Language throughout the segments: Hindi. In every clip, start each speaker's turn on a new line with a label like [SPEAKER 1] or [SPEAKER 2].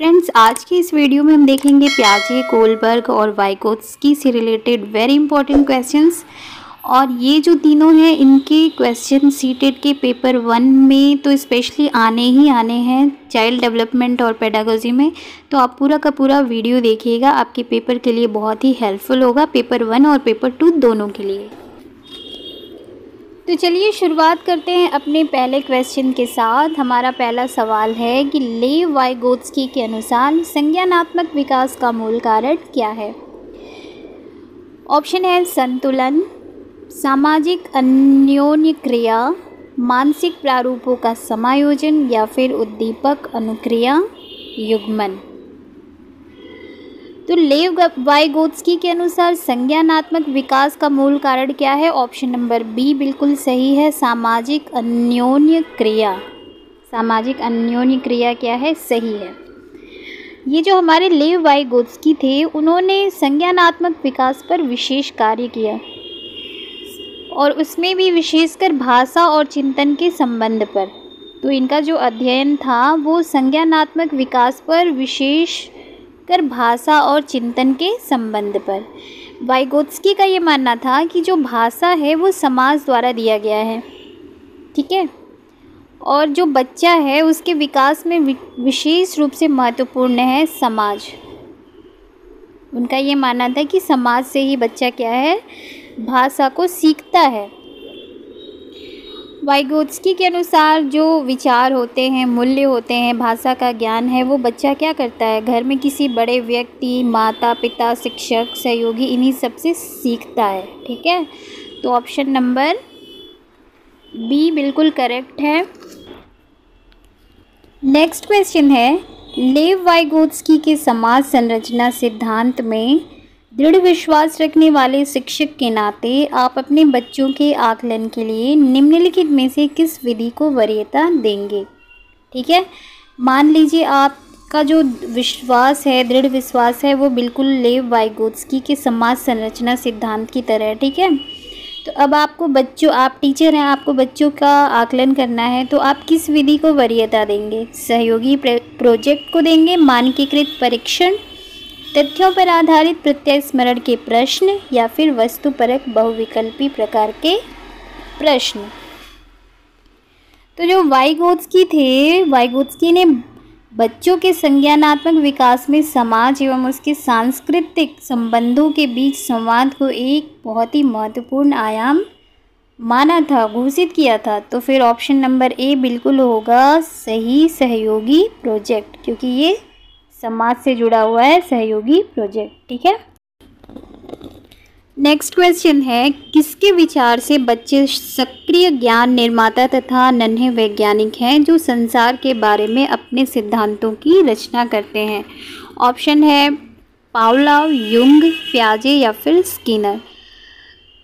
[SPEAKER 1] फ्रेंड्स, आज की इस वीडियो में हम देखेंगे पियाजे, कोलबर्ग और वाइगोत्स्की से रिलेटेड वेरी इंपॉर्टेंट क्वेश्चंस। और ये जो तीनों हैं इनके क्वेश्चन सीटेट के पेपर 1 में तो स्पेशली आने ही आने हैं, चाइल्ड डेवलपमेंट और पेडागोजी में। तो आप पूरा का पूरा वीडियो देखिएगा, आपके पेपर के लिए बहुत ही हेल्पफुल होगा, पेपर 1 और पेपर 2 दोनों के लिए। तो चलिए शुरुआत करते हैं अपने पहले क्वेश्चन के साथ। हमारा पहला सवाल है कि लेव वाइगोत्स्की के अनुसार संज्ञानात्मक विकास का मूल कारण क्या है। ऑप्शन है संतुलन, सामाजिक अन्योन्य क्रिया, मानसिक प्रारूपों का समायोजन या फिर उद्दीपक अनुक्रिया युग्मन। तो लेव वाइगोत्स्की के अनुसार संज्ञानात्मक विकास का मूल कारण क्या है। ऑप्शन नंबर बी बिल्कुल सही है, सामाजिक अन्योन्य क्रिया। सामाजिक अन्योन्य क्रिया क्या है, सही है। ये जो हमारे लेव वाइगोत्स्की थे उन्होंने संज्ञानात्मक विकास पर विशेष कार्य किया और उसमें भी विशेषकर भाषा और चिंतन के संबंध पर। तो इनका जो अध्ययन था वो संज्ञानात्मक विकास पर, विशेष कर भाषा और चिंतन के संबंध पर। वाइगोत्स्की का ये मानना था कि जो भाषा है वो समाज द्वारा दिया गया है, ठीक है, और जो बच्चा है उसके विकास में विशेष रूप से महत्वपूर्ण है समाज। उनका ये मानना था कि समाज से ही बच्चा क्या है, भाषा को सीखता है। वाइगोत्स्की के अनुसार जो विचार होते हैं, मूल्य होते हैं, भाषा का ज्ञान है, वो बच्चा क्या करता है, घर में किसी बड़े व्यक्ति, माता पिता, शिक्षक, सहयोगी, इन्हीं सब से सीखता है, ठीक है। तो ऑप्शन नंबर बी बिल्कुल करेक्ट है। नेक्स्ट क्वेश्चन है, लेव वाइगोत्स्की के समाज संरचना सिद्धांत में दृढ़ विश्वास रखने वाले शिक्षक के नाते आप अपने बच्चों के आकलन के लिए निम्नलिखित में से किस विधि को वरीयता देंगे। ठीक है, मान लीजिए आपका जो विश्वास है, दृढ़ विश्वास है, वो बिल्कुल लेव वाइगोत्स्की के समाज संरचना सिद्धांत की तरह है, ठीक है। तो अब आपको बच्चों, आप टीचर हैं, आपको बच्चों का आकलन करना है, तो आप किस विधि को वरीयता देंगे। सहयोगी प्रोजेक्ट को देंगे, मानकीकृत परीक्षण, तथ्यों पर आधारित प्रत्यय स्मरण के प्रश्न, या फिर वस्तुपरक बहुविकल्पी प्रकार के प्रश्न। तो जो वाइगोत्स्की थे, वाइगोत्स्की ने बच्चों के संज्ञानात्मक विकास में समाज एवं उसके सांस्कृतिक संबंधों के बीच संवाद को एक बहुत ही महत्वपूर्ण आयाम माना था, घोषित किया था। तो फिर ऑप्शन नंबर ए बिल्कुल होगा सही, सहयोगी प्रोजेक्ट, क्योंकि ये समाज से जुड़ा हुआ है, सहयोगी प्रोजेक्ट, ठीक है। नेक्स्ट क्वेश्चन है, किसके विचार से बच्चे सक्रिय ज्ञान निर्माता तथा नन्हे वैज्ञानिक हैं जो संसार के बारे में अपने सिद्धांतों की रचना करते हैं। ऑप्शन है पावलोव, युंग, पियाजे या फिर स्किनर।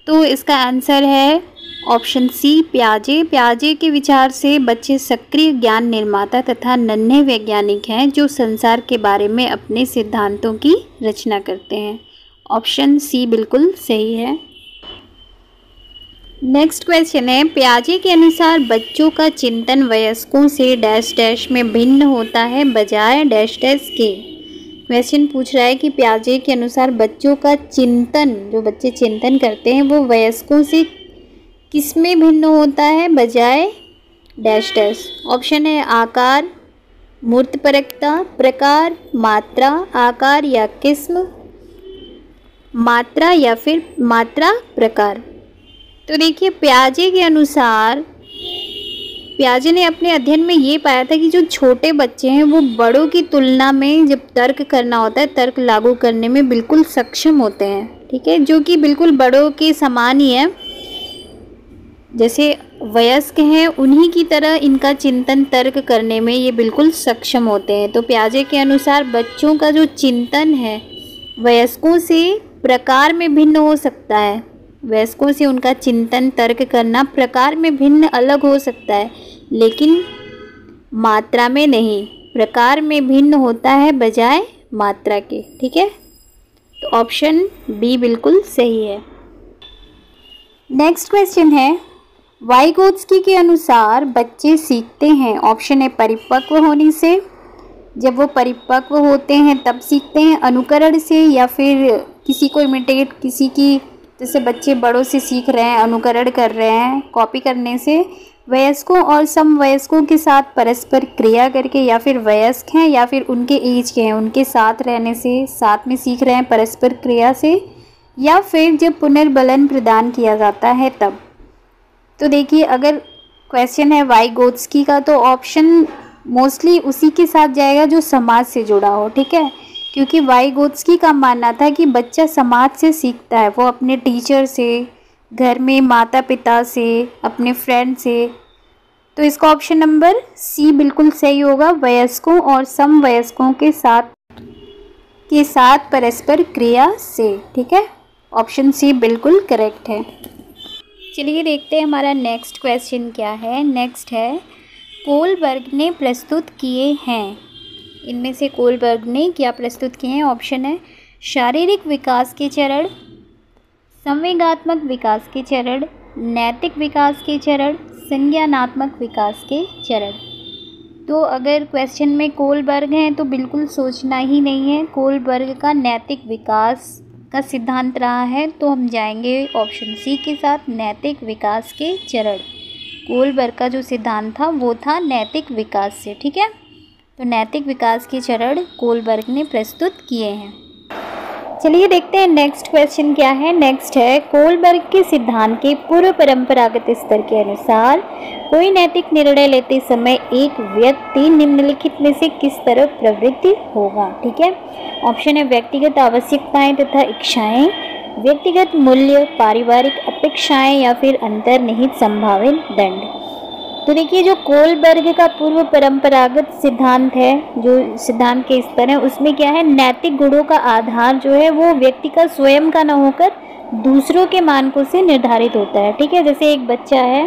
[SPEAKER 1] तो इसका आंसर है ऑप्शन सी पियाजे। पियाजे के विचार से बच्चे सक्रिय ज्ञान निर्माता तथा नन्हे वैज्ञानिक हैं जो संसार के बारे में अपने सिद्धांतों की रचना करते हैं। ऑप्शन सी बिल्कुल सही है। नेक्स्ट क्वेश्चन है, पियाजे के अनुसार बच्चों का चिंतन वयस्कों से डैश डैश में भिन्न होता है बजाय डैश डैश के। क्वेश्चन पूछ रहा है कि पियाजे के अनुसार बच्चों का चिंतन, जो बच्चे चिंतन करते हैं, वो वयस्कों से किस में भिन्न होता है बजाय डैश डैश। ऑप्शन है आकार, मूर्तपरकता, प्रकार, मात्रा, आकार या किस्म, मात्रा या फिर मात्रा, प्रकार। तो देखिए, पियाजे के अनुसार, पियाजे ने अपने अध्ययन में ये पाया था कि जो छोटे बच्चे हैं वो बड़ों की तुलना में जब तर्क करना होता है, तर्क लागू करने में बिल्कुल सक्षम होते हैं, ठीक है, जो कि बिल्कुल बड़ों के समान ही है, जैसे वयस्क हैं उन्हीं की तरह इनका चिंतन तर्क करने में ये बिल्कुल सक्षम होते हैं। तो पियाजे के अनुसार बच्चों का जो चिंतन है वयस्कों से प्रकार में भिन्न हो सकता है, वयस्कों से उनका चिंतन तर्क करना प्रकार में भिन्न अलग हो सकता है, लेकिन मात्रा में नहीं, प्रकार में भिन्न होता है बजाय मात्रा के, ठीक है। तो ऑप्शन बी बिल्कुल सही है। नेक्स्ट क्वेश्चन है, वाइगोत्स्की के अनुसार बच्चे सीखते हैं। ऑप्शन ए परिपक्व होने से, जब वो परिपक्व होते हैं तब सीखते हैं अनुकरण से, या फिर किसी को इमिटेट, किसी की, जैसे बच्चे बड़ों से सीख रहे हैं, अनुकरण कर रहे हैं कॉपी करने से, वयस्कों और समवयस्कों के साथ परस्पर क्रिया करके, या फिर वयस्क हैं या फिर उनके एज के हैं उनके साथ रहने से, साथ में सीख रहे हैं परस्पर क्रिया से, या फिर जब पुनर्बलन प्रदान किया जाता है तब। तो देखिए, अगर क्वेश्चन है वाइगोत्स्की का तो ऑप्शन मोस्टली उसी के साथ जाएगा जो समाज से जुड़ा हो, ठीक है, क्योंकि वाइगोत्स्की का मानना था कि बच्चा समाज से सीखता है, वो अपने टीचर से, घर में माता पिता से, अपने फ्रेंड से। तो इसका ऑप्शन नंबर सी बिल्कुल सही होगा, वयस्कों और समवयस्कों के साथ परस्पर क्रिया से, ठीक है, ऑप्शन सी बिल्कुल करेक्ट है। चलिए देखते हैं हमारा नेक्स्ट क्वेश्चन क्या है। नेक्स्ट है, कोलबर्ग ने प्रस्तुत किए हैं, इनमें से कोलबर्ग ने क्या प्रस्तुत किए हैं? ऑप्शन है शारीरिक विकास के चरण, संवेगात्मक विकास के चरण, नैतिक विकास के चरण, संज्ञानात्मक विकास के चरण। तो अगर क्वेश्चन में कोलबर्ग हैं तो बिल्कुल सोचना ही नहीं है, कोलबर्ग का नैतिक विकास का सिद्धांत रहा है, तो हम जाएंगे ऑप्शन सी के साथ, नैतिक विकास के चरण। कोलबर्ग का जो सिद्धांत था वो था नैतिक विकास से, ठीक है, तो नैतिक विकास के चरण कोलबर्ग ने प्रस्तुत किए हैं। चलिए देखते हैं नेक्स्ट क्वेश्चन क्या है। नेक्स्ट है, कोलबर्ग के सिद्धांत के पूर्व परंपरागत स्तर के अनुसार कोई नैतिक निर्णय लेते समय एक व्यक्ति निम्नलिखित में से किस तरफ प्रवृत्ति होगा, ठीक है। ऑप्शन है व्यक्तिगत आवश्यकताएं तथा इच्छाएं, व्यक्तिगत मूल्य, पारिवारिक अपेक्षाएं, या फिर अंतर्निहित संभावित दंड। तो देखिए, जो कोलबर्ग का पूर्व परंपरागत सिद्धांत है, जो सिद्धांत के स्तर है, उसमें क्या है, नैतिक गुणों का आधार जो है वो व्यक्ति का स्वयं का न होकर दूसरों के मानकों से निर्धारित होता है, ठीक है। जैसे एक बच्चा है,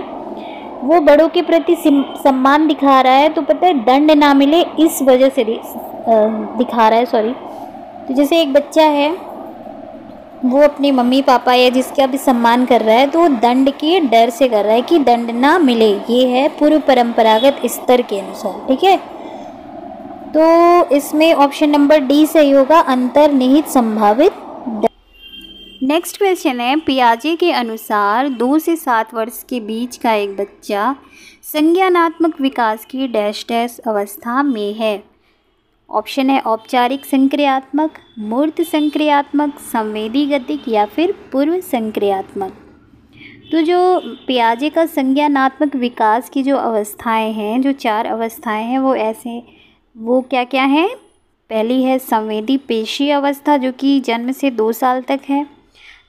[SPEAKER 1] वो बड़ों के प्रति सम्मान दिखा रहा है, तो पता है दंड ना मिले इस वजह से दिखा रहा है, सॉरी। तो जैसे एक बच्चा है, वो अपने मम्मी पापा या जिसका भी सम्मान कर रहा है, तो वो दंड के डर से कर रहा है कि दंड ना मिले, ये है पूर्व परंपरागत स्तर के अनुसार, ठीक है। तो इसमें ऑप्शन नंबर डी सही होगा, अंतर्निहित संभावित दंड। नेक्स्ट क्वेश्चन है, पियाजे के अनुसार 2 से 7 वर्ष के बीच का एक बच्चा संज्ञानात्मक विकास की डैश डैश अवस्था में है। ऑप्शन है औपचारिक संक्रियात्मक, मूर्त संक्रियात्मक, संवेदी गतिक, या फिर पूर्व संक्रियात्मक। तो जो पियाजे का संज्ञानात्मक विकास की जो अवस्थाएं हैं, जो 4 अवस्थाएं हैं, वो क्या क्या हैं? पहली है संवेदी पेशी अवस्था, जो कि जन्म से 2 साल तक है।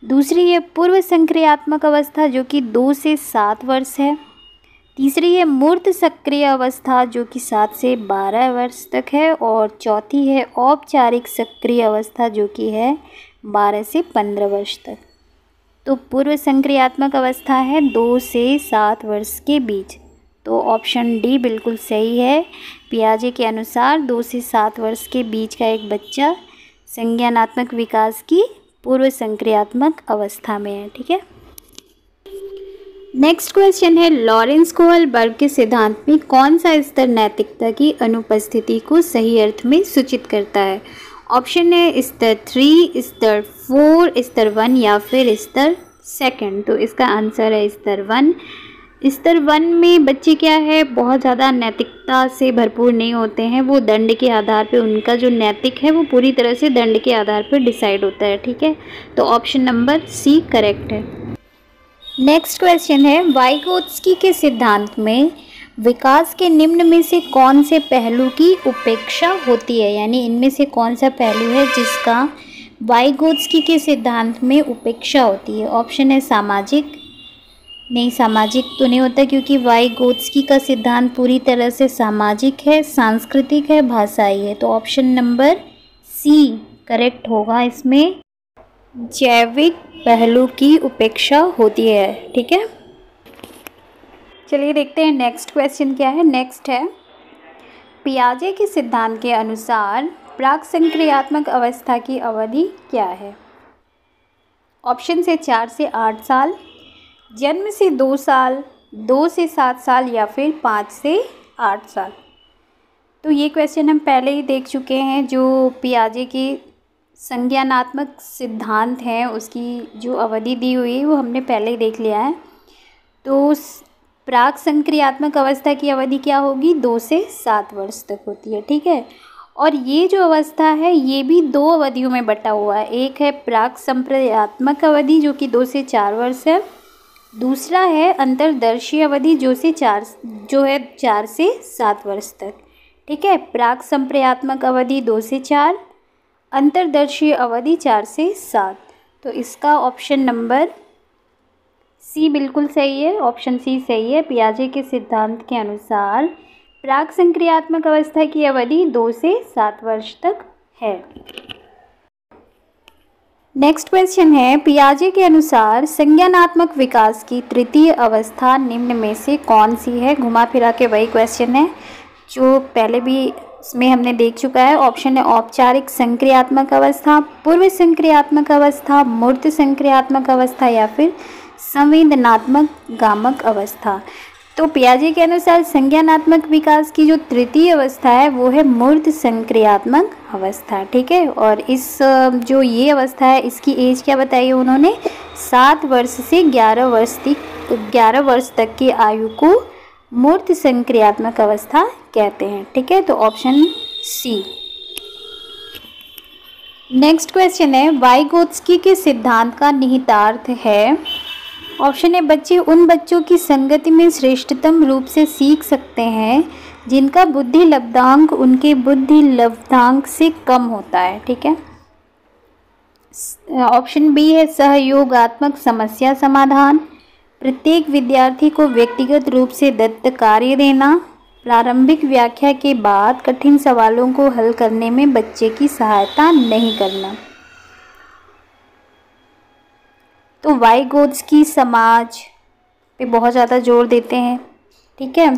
[SPEAKER 1] दूसरी है पूर्व संक्रियात्मक अवस्था, जो कि 2 से 7 वर्ष है। तीसरी है मूर्त सक्रिय अवस्था, जो कि 7 से 12 वर्ष तक है। और चौथी है औपचारिक सक्रिय अवस्था, जो कि है 12 से 15 वर्ष तक। तो पूर्व संक्रियात्मक अवस्था है 2 से 7 वर्ष के बीच, तो ऑप्शन डी बिल्कुल सही है। पियाजे के अनुसार 2 से 7 वर्ष के बीच का एक बच्चा संज्ञानात्मक विकास की पूर्व संक्रियात्मक अवस्था में है, ठीक है। नेक्स्ट क्वेश्चन है, लॉरेंस कोहलबर्ग के सिद्धांत में कौन सा स्तर नैतिकता की अनुपस्थिति को सही अर्थ में सूचित करता है? ऑप्शन है स्तर 3, स्तर 4, स्तर 1, या फिर स्तर 2। तो इसका आंसर है स्तर 1। स्तर 1 में बच्चे क्या है, बहुत ज़्यादा नैतिकता से भरपूर नहीं होते हैं, वो दंड के आधार पे, उनका जो नैतिक है वो पूरी तरह से दंड के आधार पर डिसाइड होता है, ठीक है। तो ऑप्शन नंबर सी करेक्ट है। नेक्स्ट क्वेश्चन है, वाइगोत्स्की के सिद्धांत में विकास के निम्न में से कौन से पहलू की उपेक्षा होती है, यानी इनमें से कौन सा पहलू है जिसका वाइगोत्स्की के सिद्धांत में उपेक्षा होती है? ऑप्शन है सामाजिक, नहीं सामाजिक तो नहीं होता, क्योंकि वाइगोत्स्की का सिद्धांत पूरी तरह से सामाजिक है, सांस्कृतिक है, भाषाई है। तो ऑप्शन नंबर सी करेक्ट होगा, इसमें जैविक पहलू की उपेक्षा होती है, ठीक है। चलिए देखते हैं नेक्स्ट क्वेश्चन क्या है। नेक्स्ट है, पियाजे के सिद्धांत के अनुसार प्राक संक्रियात्मक अवस्था की अवधि क्या है? ऑप्शन से 4 से 8 साल, जन्म से 2 साल, 2 से 7 साल, या फिर 5 से 8 साल। तो ये क्वेश्चन हम पहले ही देख चुके हैं। जो पियाजे के संज्ञानात्मक सिद्धांत हैं उसकी जो अवधि दी हुई है वो हमने पहले ही देख लिया है। तो प्राक संक्रियात्मक अवस्था की अवधि क्या होगी, 2 से 7 वर्ष तक होती है। ठीक है, और ये जो अवस्था है ये भी 2 अवधियों में बटा हुआ है। एक है प्राक संक्रियात्मक अवधि जो कि 2 से 4 वर्ष है, दूसरा है अंतर्दर्शी अवधि जो है 4 से 7 वर्ष तक। ठीक है, प्राक संक्रियात्मक अवधि 2 से 4, अंतर्दर्शी अवधि 4 से 7। तो इसका ऑप्शन नंबर सी बिल्कुल सही है, ऑप्शन सी सही है। पियाजे के सिद्धांत के अनुसार प्राक संक्रियात्मक अवस्था की अवधि 2 से 7 वर्ष तक है। नेक्स्ट क्वेश्चन है, पियाजे के अनुसार संज्ञानात्मक विकास की तृतीय अवस्था निम्न में से कौन सी है। घुमा फिरा के वही क्वेश्चन है जो पहले भी इसमें हमने देख चुका है। ऑप्शन है औपचारिक संक्रियात्मक अवस्था, पूर्व संक्रियात्मक अवस्था, मूर्त संक्रियात्मक अवस्था या फिर संवेदनात्मक गामक अवस्था। तो पियाजे के अनुसार संज्ञानात्मक विकास की जो तृतीय अवस्था है वो है मूर्त संक्रियात्मक अवस्था। ठीक है, और इस जो ये अवस्था है इसकी एज क्या बताई है उन्होंने, 7 वर्ष से 11 वर्ष तक की आयु को मूर्त संक्रियात्मक अवस्था कहते हैं। ठीक है, तो ऑप्शन सी। नेक्स्ट क्वेश्चन है, वाइगोत्स्की के सिद्धांत का निहितार्थ है। ऑप्शन ए, बच्चे उन बच्चों की संगति में श्रेष्ठतम रूप से सीख सकते हैं जिनका बुद्धि लब्धांक उनके बुद्धि लब्धांक से कम होता है। ठीक है, ऑप्शन बी है सहयोगात्मक समस्या समाधान, प्रत्येक विद्यार्थी को व्यक्तिगत रूप से दत्त कार्य देना, प्रारंभिक व्याख्या के बाद कठिन सवालों को हल करने में बच्चे की सहायता नहीं करना। तो वाइगोत्स्की समाज पे बहुत ज़्यादा जोर देते हैं। ठीक है,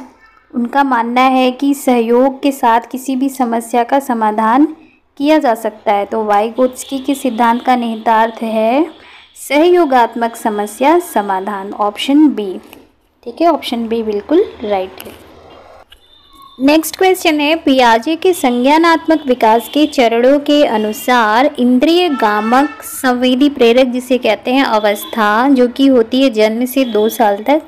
[SPEAKER 1] उनका मानना है कि सहयोग के साथ किसी भी समस्या का समाधान किया जा सकता है। तो वाइगोत्स्की के सिद्धांत का निहितार्थ है सहयोगात्मक समस्या समाधान, ऑप्शन बी। ठीक है, ऑप्शन बी बिल्कुल राइट है। नेक्स्ट क्वेश्चन है, पियाजे के संज्ञानात्मक विकास के चरणों के अनुसार इंद्रिय गामक संवेदी प्रेरक जिसे कहते हैं अवस्था जो कि होती है जन्म से 2 साल तक,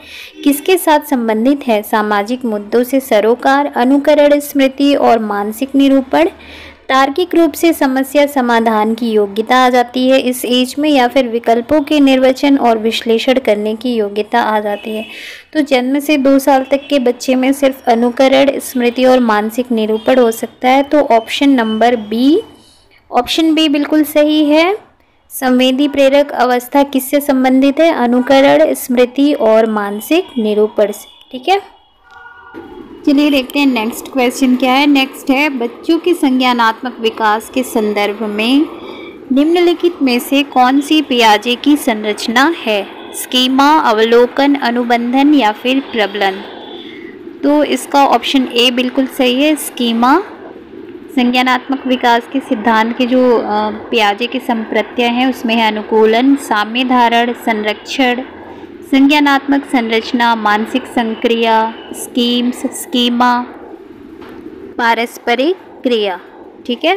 [SPEAKER 1] किसके साथ संबंधित है। सामाजिक मुद्दों से सरोकार, अनुकरण, स्मृति और मानसिक निरूपण, तार्किक रूप से समस्या समाधान की योग्यता आ जाती है इस एज में, या फिर विकल्पों के निर्वचन और विश्लेषण करने की योग्यता आ जाती है। तो जन्म से 2 साल तक के बच्चे में सिर्फ अनुकरण, स्मृति और मानसिक निरूपण हो सकता है। तो option number B, option B बिल्कुल सही है। संवेदी प्रेरक अवस्था किससे संबंधित है, अनुकरण, स्मृति और मानसिक निरूपण से। ठीक है, चलिए देखते हैं नेक्स्ट क्वेश्चन क्या है। नेक्स्ट है, बच्चों के संज्ञानात्मक विकास के संदर्भ में निम्नलिखित में से कौन सी पियाजे की संरचना है। स्कीमा, अवलोकन, अनुबंधन या फिर प्रबलन। तो इसका ऑप्शन ए बिल्कुल सही है, स्कीमा। संज्ञानात्मक विकास के सिद्धांत के जो पियाजे के संप्रत्यय हैं उसमें है अनुकूलन, साम्य धारण, संरक्षण, संज्ञानात्मक संरचना, मानसिक संक्रिया, स्कीम्स, स्कीमा, पारस्परिक क्रिया। ठीक है।